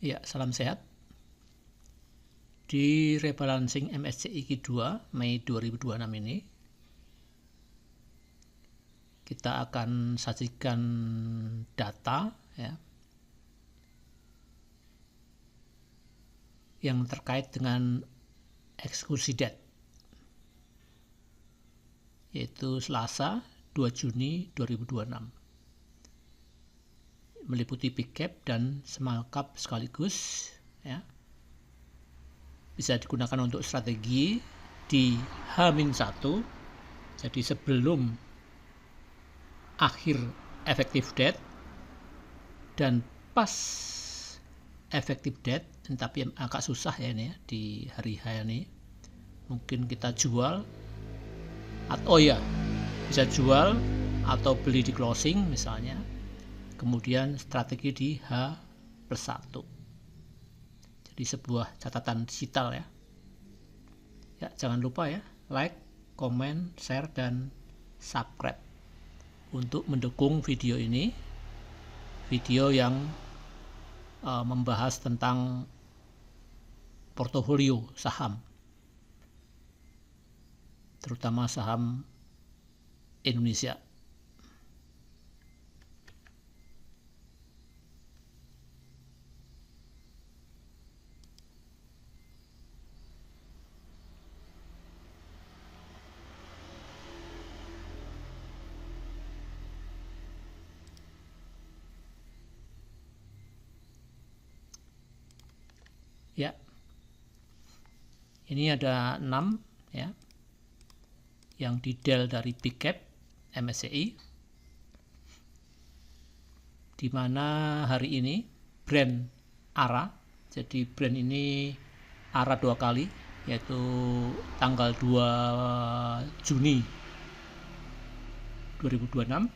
Ya, salam sehat. Di rebalancing MSCI Q2 Mei 2026 ini, kita akan sajikan data ya, yang terkait dengan eksekusi debt, yaitu Selasa 2 Juni 2026. Meliputi big cap dan small cap sekaligus ya. Bisa digunakan untuk strategi di H-1, jadi sebelum akhir efektif debt dan pas efektif debt, tapi agak susah ya ini ya, di hari H ini. Mungkin kita jual atau bisa jual atau beli di closing misalnya. Kemudian strategi di H+1. Jadi sebuah catatan digital ya. Ya, jangan lupa ya, like, comment, share, dan subscribe untuk mendukung video ini. Video yang membahas tentang portofolio saham, terutama saham Indonesia. Ya, ini ada 6 ya, yang detail dari big cap MSCI, di mana hari ini brand ARA, jadi brand ini ARA 2 kali, yaitu tanggal 2 Juni 2026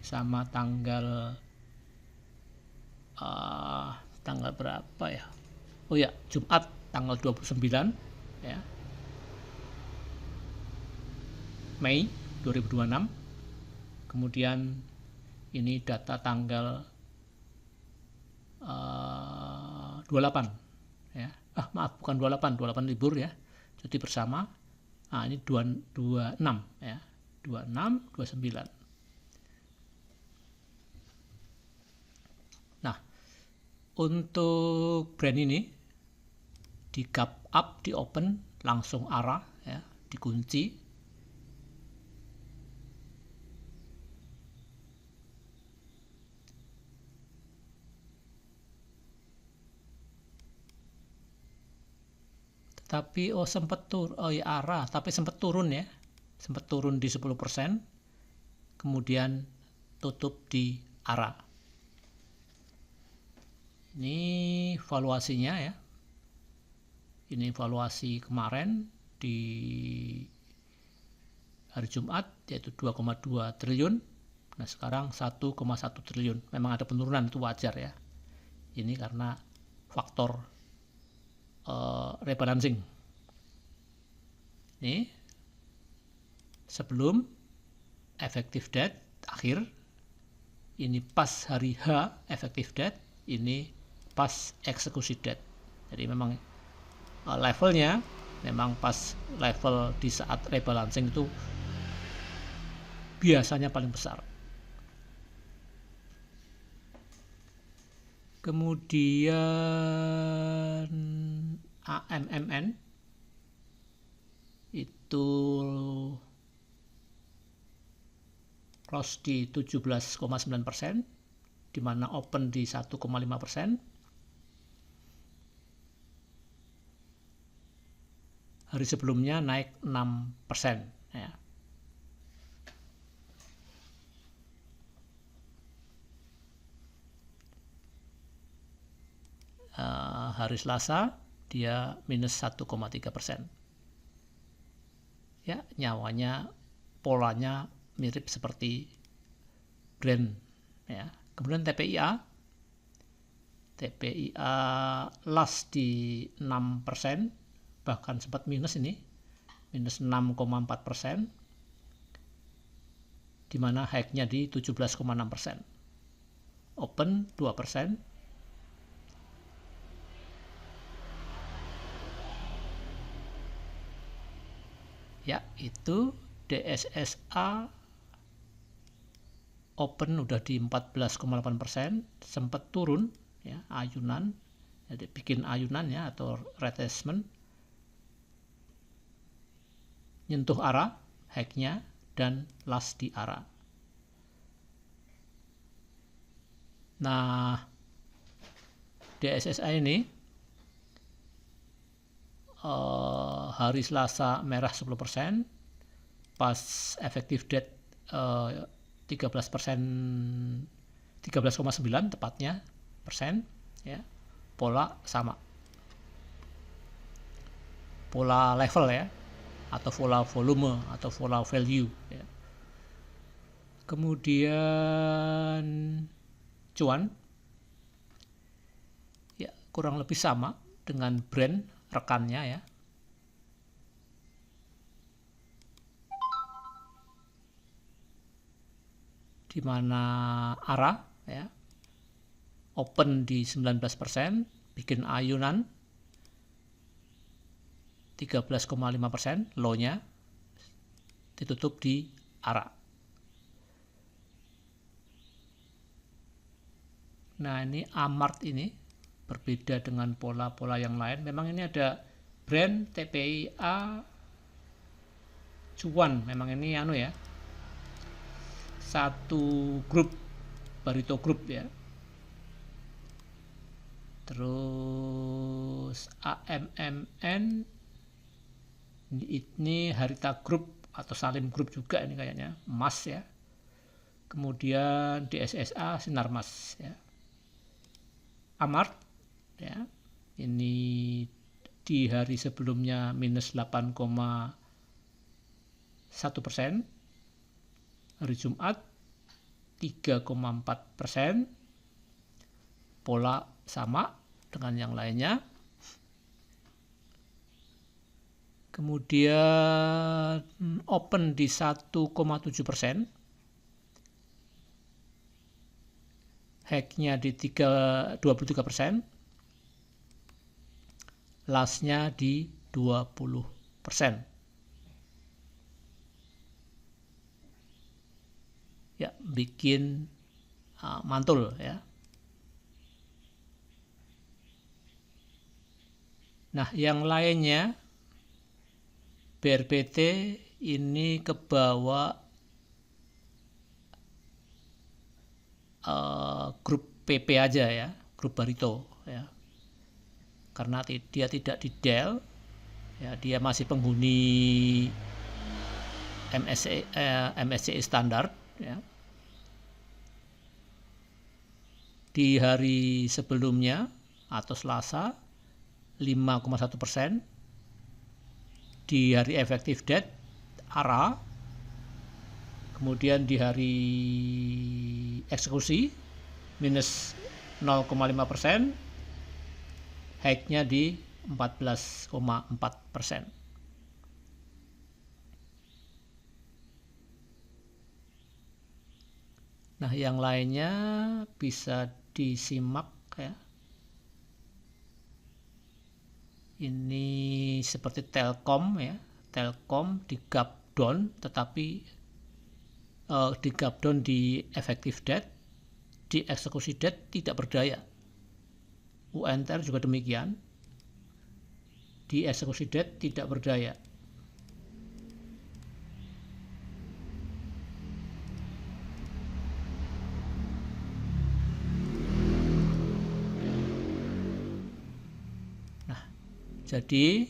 sama tanggal berapa ya? Oh ya, Jumat tanggal 29 ya, Mei 2026. Kemudian ini data tanggal 28 ya. Maaf, bukan 28 libur ya, cuti bersama. Ini 26 ya, 26, 29. Nah, untuk brand ini di gap up, di open langsung ARA ya, dikunci. Tapi sempat ARA, tapi sempat turun ya. Sempat turun di 10%. Kemudian tutup di ARA. Ini valuasinya ya. Ini valuasi kemarin di hari Jumat, yaitu 2,2 triliun. Nah, sekarang 1,1 triliun. Memang ada penurunan, itu wajar ya. Ini karena faktor rebalancing. Ini sebelum efektif debt akhir, ini pas hari H efektif debt, ini pas eksekusi debt. Jadi memang levelnya memang pas level di saat rebalancing itu biasanya paling besar. Kemudian AMMN itu close di 17,9%, di mana open di 1,5%. Hari sebelumnya naik 6% ya. Hari Selasa dia minus 1,3%. Ya, nyawanya polanya mirip seperti brand ya. Kemudian TPIA last di 6%, bahkan sempat minus ini, minus 6,4%, di mana high-nya di 17,6%. Open 2%, Ya, itu DSSA open udah di 14,8%, sempat turun ya, ayunan. Jadi bikin ayunan ya, atau retracement, nyentuh arah hacknya dan last di arah. Nah, DSSA ini hari Selasa merah 10%, pas effective date 13,9 tepatnya persen ya, pola sama, pola level ya, atau pola volume atau pola value ya. Kemudian cuan ya kurang lebih sama dengan brand rekannya ya. Di mana ARA ya open di 19%, bikin ayunan 13,5%, low-nya ditutup di ARA. Nah, ini Amart ini berbeda dengan pola-pola yang lain. Memang ini ada brand TPIA cuan, memang ini anu ya, satu grup, Barito Group ya. Terus AMMN ini Harita Group atau Salim Group juga ini kayaknya, emas ya. Kemudian DSSA Sinarmas ya. Amart ya, ini di hari sebelumnya minus 8,1%, hari Jumat 3,4%, pola sama dengan yang lainnya. Kemudian open di 1,7%, hacknya di 23%, lastnya di 20%. Ya, bikin mantul ya. Nah, yang lainnya BRPT ini ke bawah grup PP aja ya, grup Barito ya. Karena dia tidak di Dell ya, dia masih penghuni MSCI standar ya. Di hari sebelumnya atau Selasa 5,1%, di hari effective date ARA, kemudian di hari eksekusi minus 0,5%, hacknya di 14,4%. Nah, yang lainnya bisa disimak ya. Ini seperti Telkom ya, Telkom di gap down, tetapi di gap down di effective date, di eksekusi date tidak berdaya. UNTR juga demikian, di eksekusi date tidak berdaya. Jadi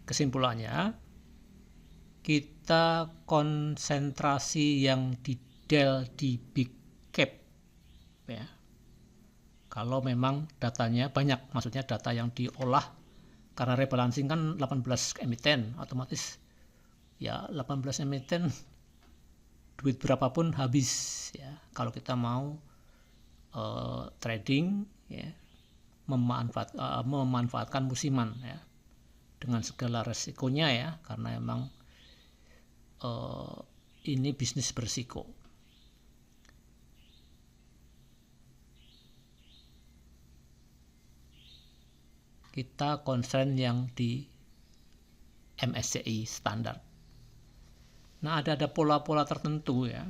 kesimpulannya, kita konsentrasi yang di Dell di big cap ya. Kalau memang datanya banyak, maksudnya data yang diolah, karena rebalancing kan 18 emiten, otomatis ya 18 emiten duit berapapun habis ya. Kalau kita mau trading ya, memanfaatkan musiman ya, dengan segala resikonya ya, karena emang ini bisnis berisiko. Kita concern yang di MSCI standar. Nah, ada pola-pola tertentu ya.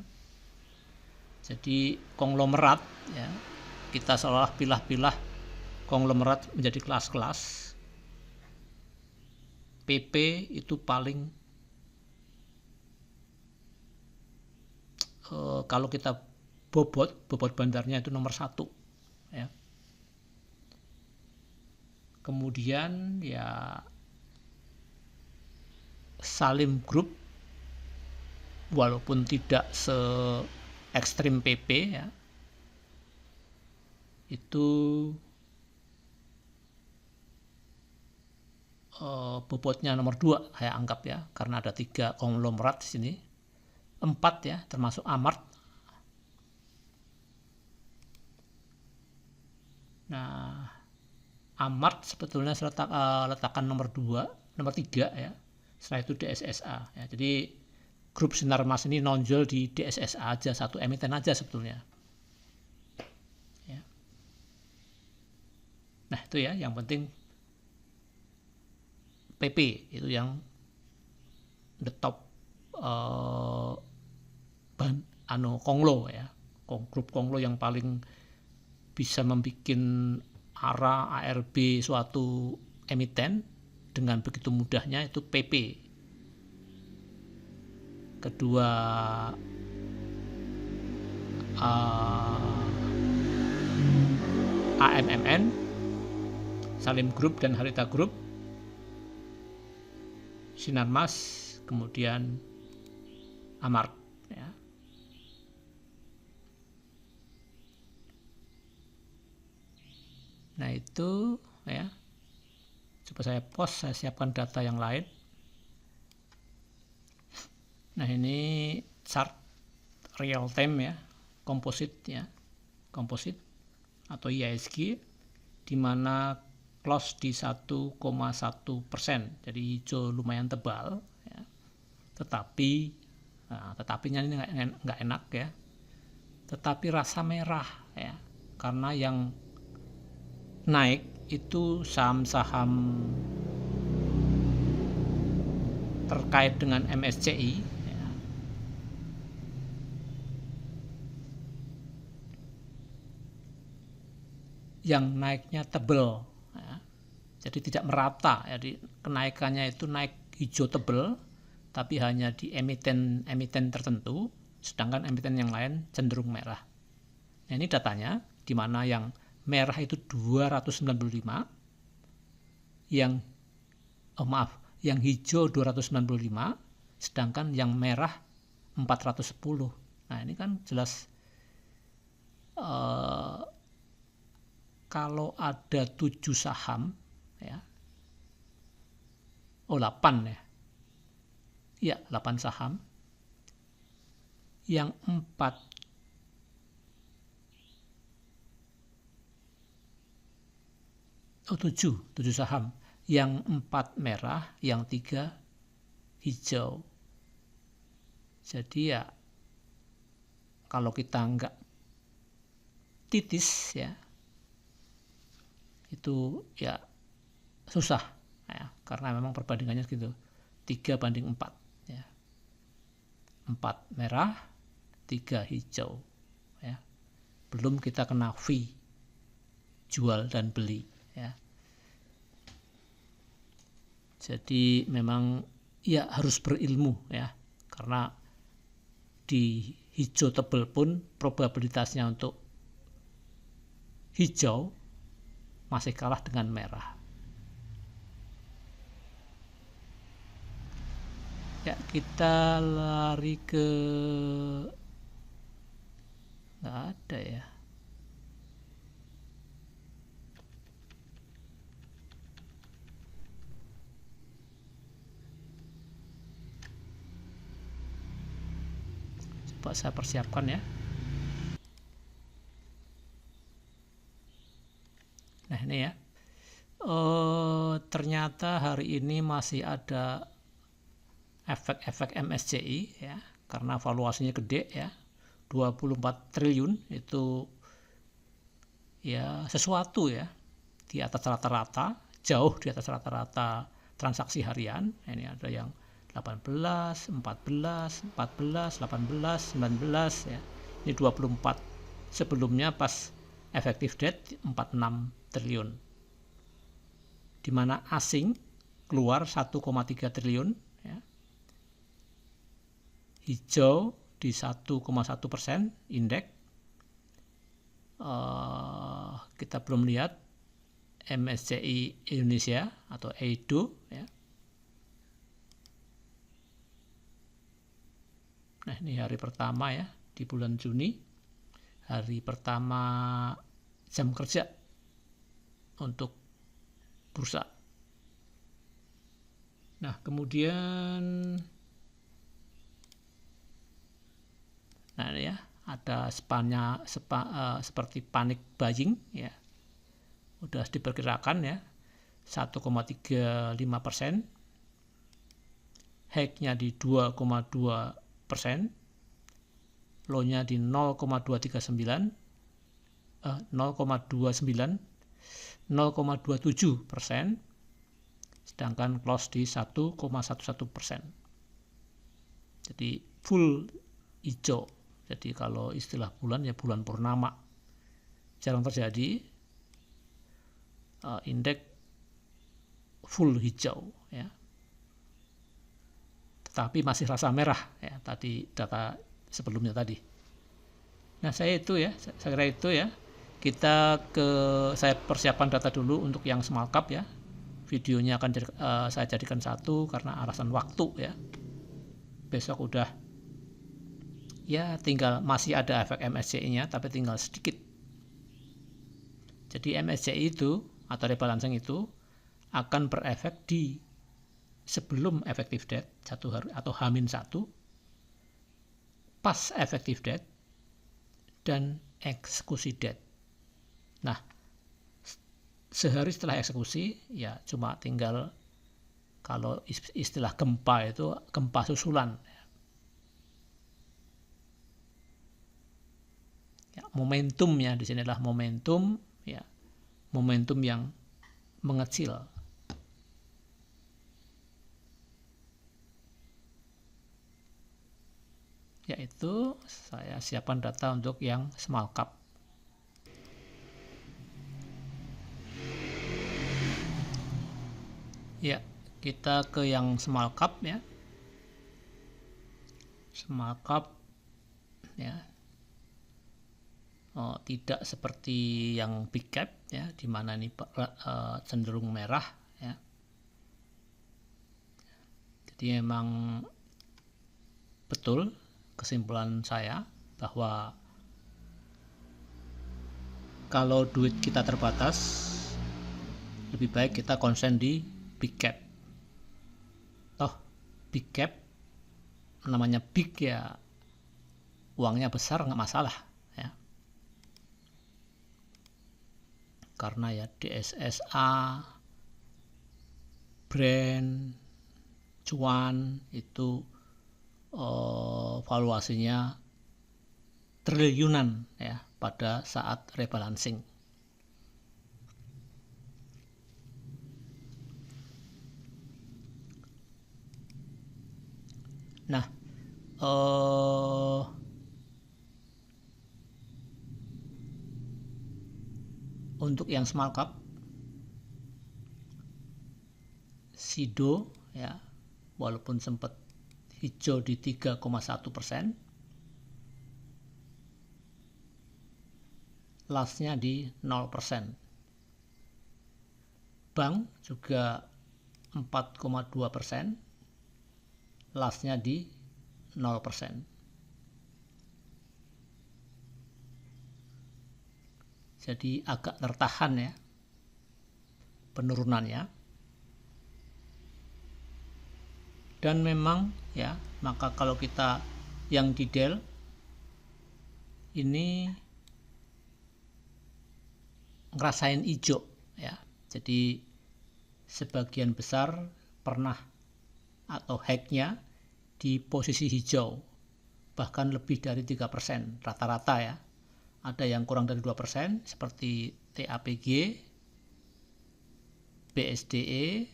Jadi konglomerat ya, kita seolah pilah-pilah konglomerat menjadi kelas-kelas. PP itu paling kalau kita bobot bandarnya itu nomor 1 ya. Kemudian ya Salim Group walaupun tidak se ekstrim PP ya, itu bobotnya nomor 2 saya anggap ya, karena ada 3 konglomerat di sini, 4 ya termasuk Amart. Nah, Amart sebetulnya letakkan nomor 2, nomor 3 ya. Setelah itu DSSA ya. Jadi grup Sinarmas ini nonjol di DSSA aja, satu emiten aja sebetulnya. Ya. Nah, itu ya yang penting PP itu yang the top konglo ya, grup konglo yang paling bisa membuat ARA, ARB suatu emiten dengan begitu mudahnya itu PP. Kedua AMMN, Salim Group dan Harita Group, Sinarmas, kemudian Amart ya. Nah, itu ya. Coba saya post, saya siapkan data yang lain. Nah, ini chart real time ya, komposit ya, komposit atau IISG, di mana close di 1,1%, jadi hijau lumayan tebal ya. Tetapinya ini nggak enak ya, tetapi rasa merah ya, karena yang naik itu saham-saham terkait dengan MSCI ya. Yang naiknya tebal ya. Jadi tidak merata, jadi kenaikannya itu naik hijau tebal, tapi hanya di emiten tertentu, sedangkan emiten yang lain cenderung merah. Nah, ini datanya, di mana yang merah itu 295, yang hijau 295, sedangkan yang merah 410. Nah, ini kan jelas kalau ada 7 saham ya, 8 ya. Ya, 8 saham. Yang 7 saham. Yang 4 merah, yang 3 hijau. Jadi ya kalau kita nggak titis ya, itu ya susah ya, karena memang perbandingannya gitu, 3:4 ya. 4 merah, 3 hijau ya. Belum kita kena fee jual dan beli ya. Jadi memang ya harus berilmu ya, karena di hijau tebal pun probabilitasnya untuk hijau masih kalah dengan merah. Ya, kita lari ke nggak ada ya. Coba saya persiapkan ya. Nah, ini ya. Ternyata hari ini masih ada efek-efek MSCI ya, karena valuasinya gede ya, 24 triliun itu ya sesuatu ya, di atas rata-rata, jauh di atas rata-rata transaksi harian. Ini ada yang 18, 14, 14, 18, 19 ya. Ini 24. Sebelumnya pas effective date 46 triliun. Di mana asing keluar 1,3 triliun ya. Hijau di 1,1% indeks. Kita belum lihat MSCI Indonesia atau EIDO ya. Nah, ini hari pertama ya di bulan Juni. Hari pertama jam kerja untuk bursa. Nah, kemudian ya ada seperti panic buying ya. Udah diperkirakan ya 1,35%. High-nya di 2,2%. Low-nya di 0,239, 0,27%, sedangkan close di 1,11%. Jadi full hijau. Jadi kalau istilah bulan ya bulan purnama. Jarang terjadi indeks full hijau ya. Tetapi masih rasa merah ya tadi data sebelumnya tadi. Nah, saya kira itu ya. Saya persiapan data dulu untuk yang small cap ya. Videonya akan saya jadikan satu karena alasan waktu ya. Besok udah ya tinggal masih ada efek MSCI-nya tapi tinggal sedikit. Jadi MSCI itu atau rebalancing itu akan berefek di sebelum effective date 1 hari atau H-1, pas effective date dan eksekusi date. Nah, sehari setelah eksekusi ya cuma tinggal kalau istilah gempa itu gempa susulan. Ya, momentumnya di sini adalah momentum ya. Momentum yang mengecil. Yaitu saya siapkan data untuk yang small cap. Ya, kita ke yang small cap ya. Small cap ya. Tidak seperti yang big cap ya, di mana ini cenderung merah ya. Jadi memang betul kesimpulan saya bahwa kalau duit kita terbatas lebih baik kita konsen di big cap. Toh big cap namanya big ya, uangnya besar nggak masalah ya. Karena ya DSSA, brand, cuan itu valuasinya triliunan ya pada saat rebalancing. Nah, untuk yang small cap SIDO ya, walaupun sempat hijau di 3,1%, lastnya di 0%. Bank juga 4,2%, lastnya di 0%. Jadi agak tertahan ya penurunannya. Dan memang ya, maka kalau kita yang di Dell ini ngerasain hijau ya. Jadi sebagian besar pernah atau hacknya di posisi hijau, bahkan lebih dari 3% rata-rata ya. Ada yang kurang dari 2% seperti TAPG, BSDE,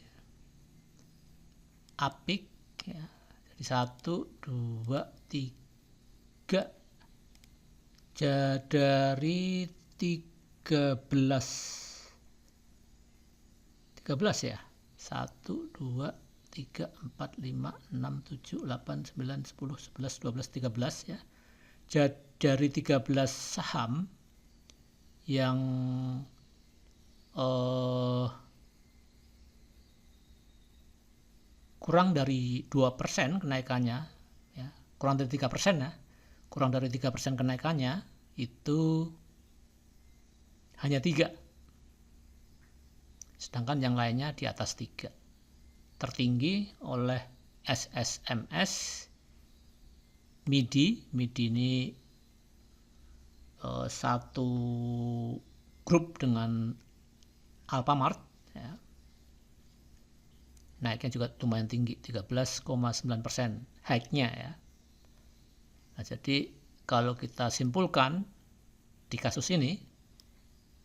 APIK ya, 1, 2, 3 dari 13 ya. 1, 2, 3, 4, 5, 6, 7, 8, 9, 10, 11, 12, 13 ya. Dari 13 saham yang kurang dari 2% kenaikannya ya, kurang dari 3% ya, kurang dari 3% kenaikannya itu hanya 3, sedangkan yang lainnya di atas 3. Tertinggi oleh SSMS, MIDI ini satu grup dengan Alfamart ya. Naiknya juga lumayan tinggi, 13,9% high-nya ya. Nah, jadi kalau kita simpulkan di kasus ini,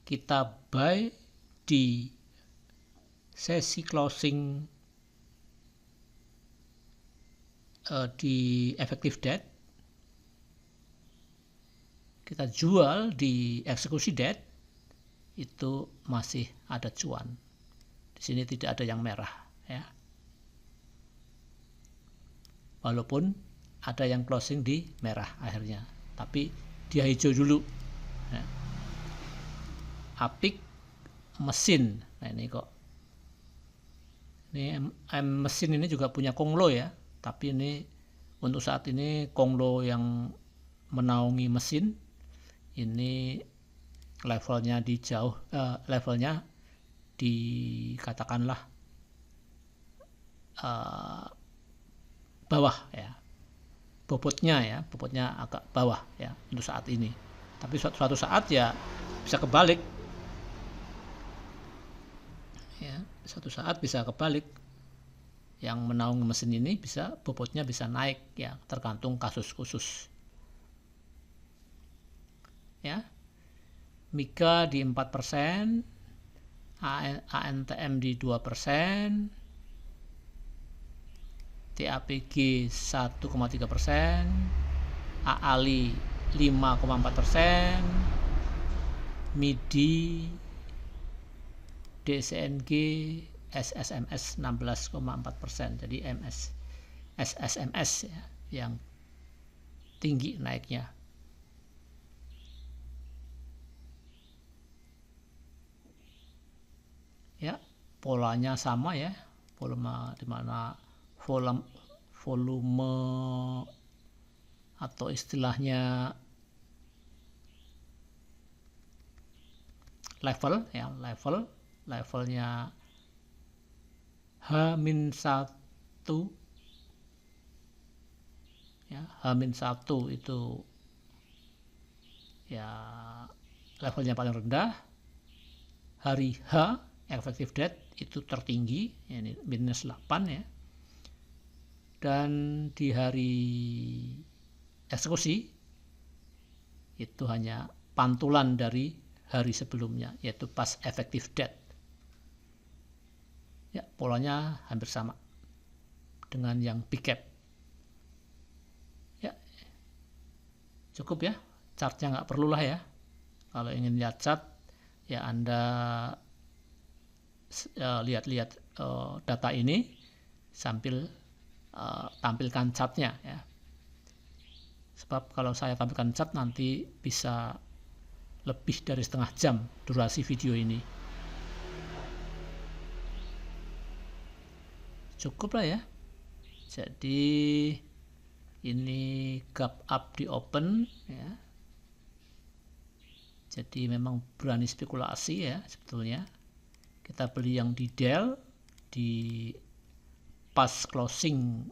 kita buy di sesi closing di effective date, kita jual di eksekusi date, itu masih ada cuan. Di sini tidak ada yang merah ya, walaupun ada yang closing di merah akhirnya, tapi dia hijau dulu ya. Apik mesin, nah ini kok ini mesin ini juga punya Konglo ya, tapi ini untuk saat ini Konglo yang menaungi mesin ini levelnya di jauh, levelnya dikatakanlah bawah ya, bobotnya agak bawah ya untuk saat ini, tapi suatu saat ya bisa kebalik ya, suatu saat bisa kebalik, yang menaungi mesin ini bisa bobotnya bisa naik ya, tergantung kasus khusus ya. Mika di 4%, ANTM di 2%, TAPG 1,3%, AALI 5,4%, MIDI, DCNG, SSMS 16,4%. Jadi SSMS ya, yang tinggi naiknya. Ya, polanya sama ya, volume di mana volume atau istilahnya level ya, levelnya H-1 ya, H-1 itu ya levelnya paling rendah. Hari H effective date itu tertinggi, ini -8 ya. Dan di hari eksekusi itu hanya pantulan dari hari sebelumnya, yaitu pas effective date. Ya, polanya hampir sama dengan yang big cap. Ya, cukup ya, chartnya nggak perlulah ya. Kalau ingin lihat chart, ya Anda lihat-lihat data ini sambil tampilkan chartnya ya. Sebab kalau saya tampilkan chart nanti bisa lebih dari setengah jam durasi video ini. Cukup lah ya. Jadi ini gap up di open ya. Jadi memang berani spekulasi ya sebetulnya. Kita beli yang di Dell di pas closing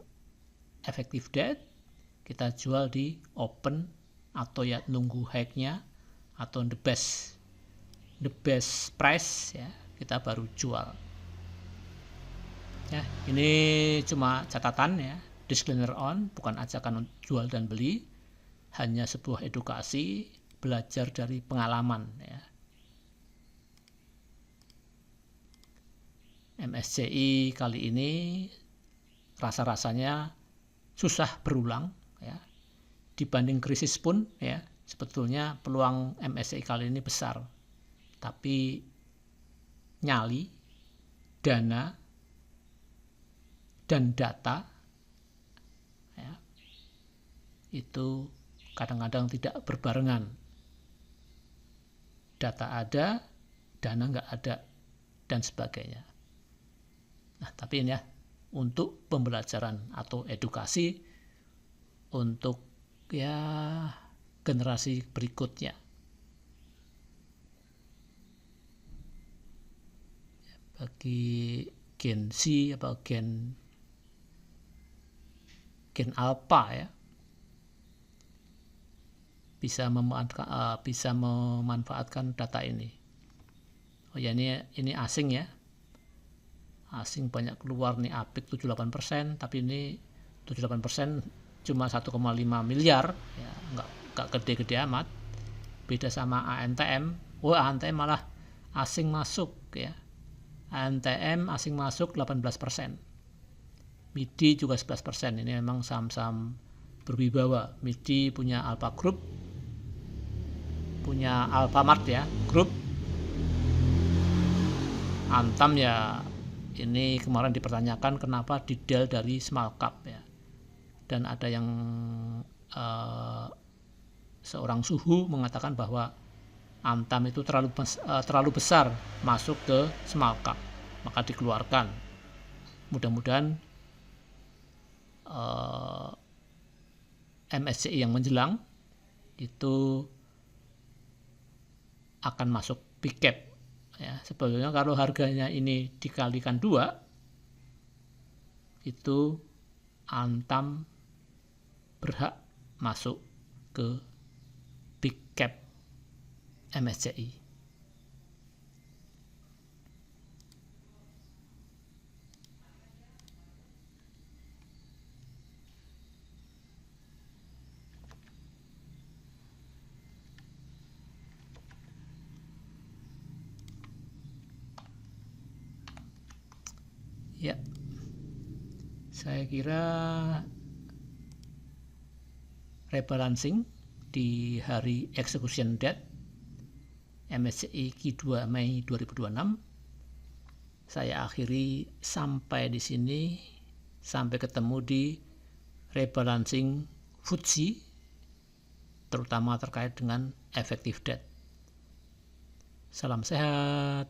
effective date, kita jual di open atau ya nunggu high-nya atau the best price ya, kita baru jual. Ya, ini cuma catatan ya, disclaimer on, bukan ajakan jual dan beli, hanya sebuah edukasi, belajar dari pengalaman ya. MSCI kali ini rasa-rasanya susah berulang ya. Dibanding krisis pun ya, sebetulnya peluang MSCI kali ini besar. Tapi nyali, dana, dan data ya, itu kadang-kadang tidak berbarengan. Data ada, dana nggak ada, dan sebagainya. Nah, tapi ini ya, untuk pembelajaran atau edukasi untuk ya generasi berikutnya. Bagi Gen Z atau Gen Alpha ya, bisa memanfaatkan data ini. Oh ya, ini asing ya. Asing banyak keluar nih, APIK 78%, tapi ini 78% cuma 1,5 miliar ya, nggak gede-gede amat. Beda sama ANTM. ANTM malah asing masuk ya. ANTM asing masuk 18%. MIDI juga 11%. Ini memang saham-saham berwibawa. MIDI punya Alpha Group, punya Alfamart ya, grup. Antam ya, ini kemarin dipertanyakan kenapa didel dari small cap ya. Dan ada yang seorang suhu mengatakan bahwa Antam itu terlalu besar masuk ke small cap, maka dikeluarkan. Mudah-mudahan MSCI yang menjelang itu akan masuk big cap ya. Sebetulnya kalau harganya ini dikalikan 2, itu Antam berhak masuk ke big cap MSCI. Ya, saya kira rebalancing di hari execution date MSCI Q2 Mei 2026 saya akhiri sampai di sini. Sampai ketemu di rebalancing FTSE, terutama terkait dengan effective date. Salam sehat.